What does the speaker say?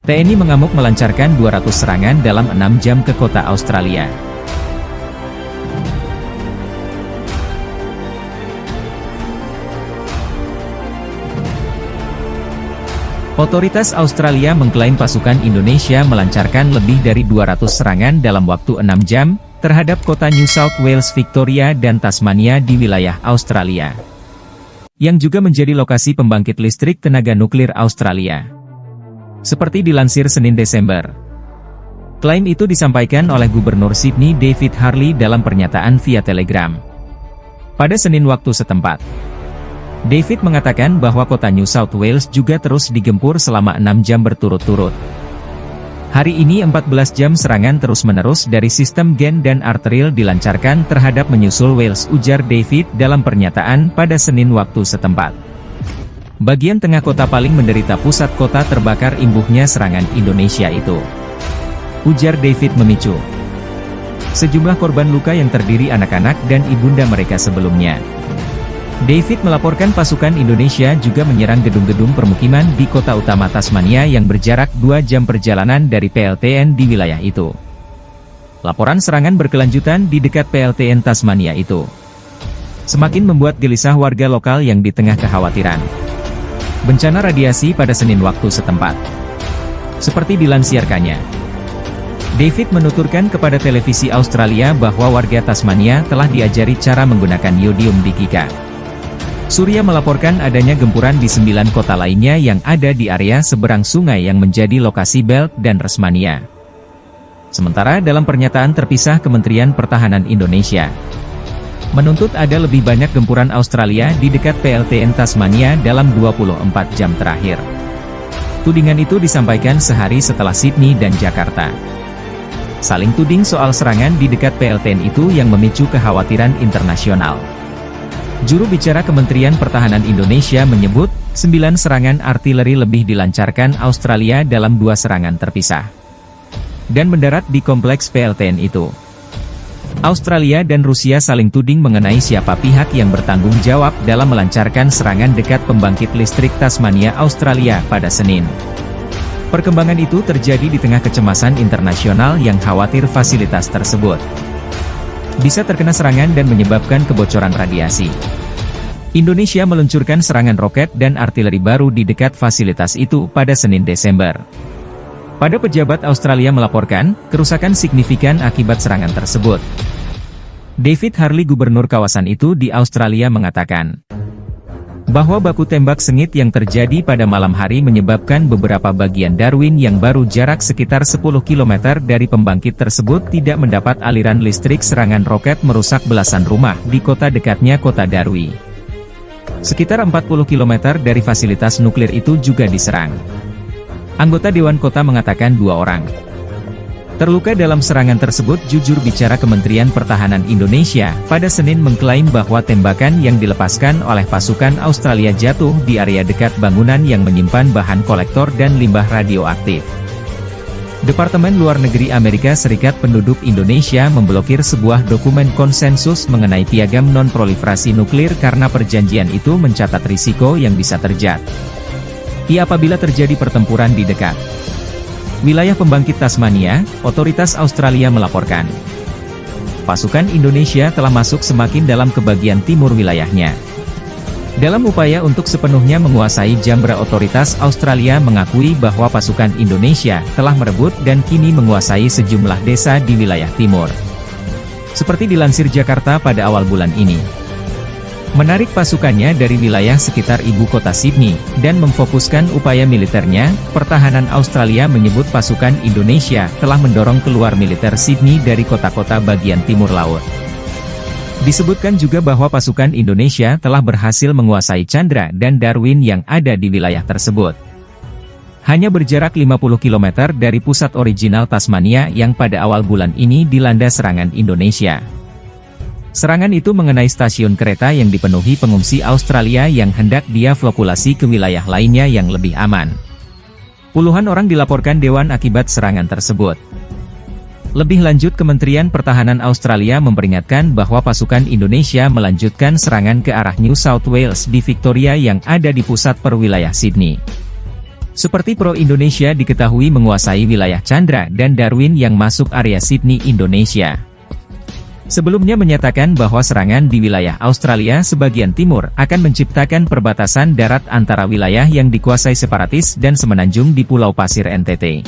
TNI mengamuk melancarkan 200 serangan dalam 6 jam ke kota Australia. Otoritas Australia mengklaim pasukan Indonesia melancarkan lebih dari 200 serangan dalam waktu 6 jam, terhadap kota New South Wales, Victoria dan Tasmania di wilayah Australia, yang juga menjadi lokasi pembangkit listrik tenaga nuklir Australia. Seperti dilansir Senin Desember. Klaim itu disampaikan oleh Gubernur Sydney David Harley dalam pernyataan via Telegram pada Senin waktu setempat. David mengatakan bahwa kota New South Wales juga terus digempur selama 6 jam berturut-turut. Hari ini 14 jam serangan terus-menerus dari sistem gen dan arterial dilancarkan terhadap menyusul Wales, ujar David dalam pernyataan pada Senin waktu setempat. Bagian tengah kota paling menderita, pusat kota terbakar imbuhnya serangan Indonesia itu, ujar David memicu sejumlah korban luka yang terdiri anak-anak dan ibunda mereka sebelumnya. David melaporkan pasukan Indonesia juga menyerang gedung-gedung permukiman di kota utama Tasmania yang berjarak 2 jam perjalanan dari PLTN di wilayah itu. Laporan serangan berkelanjutan di dekat PLTN Tasmania itu semakin membuat gelisah warga lokal yang di tengah kekhawatiran bencana radiasi pada Senin waktu setempat. Seperti dilansirkannya, David menuturkan kepada televisi Australia bahwa warga Tasmania telah diajari cara menggunakan yodium dikika. Surya melaporkan adanya gempuran di 9 kota lainnya yang ada di area seberang sungai yang menjadi lokasi Belt dan Resmania. Sementara dalam pernyataan terpisah, Kementerian Pertahanan Indonesia menuntut ada lebih banyak gempuran Australia di dekat PLTN Tasmania dalam 24 jam terakhir. Tudingan itu disampaikan sehari setelah Sydney dan Jakarta saling tuding soal serangan di dekat PLTN itu yang memicu kekhawatiran internasional. Juru bicara Kementerian Pertahanan Indonesia menyebut, 9 serangan artileri lebih dilancarkan Australia dalam 2 serangan terpisah dan mendarat di kompleks PLTN itu. Australia dan Rusia saling tuding mengenai siapa pihak yang bertanggung jawab dalam melancarkan serangan dekat pembangkit listrik Tasmania, Australia pada Senin. Perkembangan itu terjadi di tengah kecemasan internasional yang khawatir fasilitas tersebut bisa terkena serangan dan menyebabkan kebocoran radiasi. Indonesia meluncurkan serangan roket dan artileri baru di dekat fasilitas itu pada Senin Desember. Pada pejabat Australia melaporkan kerusakan signifikan akibat serangan tersebut. David Harley, gubernur kawasan itu di Australia, mengatakan bahwa baku tembak sengit yang terjadi pada malam hari menyebabkan beberapa bagian Darwin yang baru jarak sekitar 10 km dari pembangkit tersebut tidak mendapat aliran listrik. Serangan roket merusak belasan rumah di kota dekatnya kota Darwin. Sekitar 40 km dari fasilitas nuklir itu juga diserang. Anggota Dewan Kota mengatakan 2 orang terluka dalam serangan tersebut. Jujur bicara Kementerian Pertahanan Indonesia pada Senin mengklaim bahwa tembakan yang dilepaskan oleh pasukan Australia jatuh di area dekat bangunan yang menyimpan bahan kolektor dan limbah radioaktif. Departemen Luar Negeri Amerika Serikat penduduk Indonesia memblokir sebuah dokumen konsensus mengenai piagam non-proliferasi nuklir karena perjanjian itu mencatat risiko yang bisa terjadi apabila terjadi pertempuran di dekat wilayah pembangkit Tasmania. Otoritas Australia melaporkan pasukan Indonesia telah masuk semakin dalam ke bagian timur wilayahnya. Dalam upaya untuk sepenuhnya menguasai Jambra, otoritas Australia mengakui bahwa pasukan Indonesia telah merebut dan kini menguasai sejumlah desa di wilayah timur. Seperti dilansir Jakarta pada awal bulan ini, menarik pasukannya dari wilayah sekitar ibu kota Sydney, dan memfokuskan upaya militernya. Pertahanan Australia menyebut pasukan Indonesia telah mendorong keluar militer Sydney dari kota-kota bagian timur laut. Disebutkan juga bahwa pasukan Indonesia telah berhasil menguasai Chandra dan Darwin yang ada di wilayah tersebut. Hanya berjarak 50 km dari pusat original Tasmania yang pada awal bulan ini dilanda serangan Indonesia. Serangan itu mengenai stasiun kereta yang dipenuhi pengungsi Australia yang hendak dievakuasi ke wilayah lainnya yang lebih aman. Puluhan orang dilaporkan dewan akibat serangan tersebut. Lebih lanjut, Kementerian Pertahanan Australia memperingatkan bahwa pasukan Indonesia melanjutkan serangan ke arah New South Wales di Victoria yang ada di pusat perwilayah Sydney. Seperti pro-Indonesia diketahui menguasai wilayah Chandra dan Darwin yang masuk area Sydney, Indonesia. Sebelumnya menyatakan bahwa serangan di wilayah Australia sebagian timur akan menciptakan perbatasan darat antara wilayah yang dikuasai separatis dan semenanjung di Pulau Pasir NTT.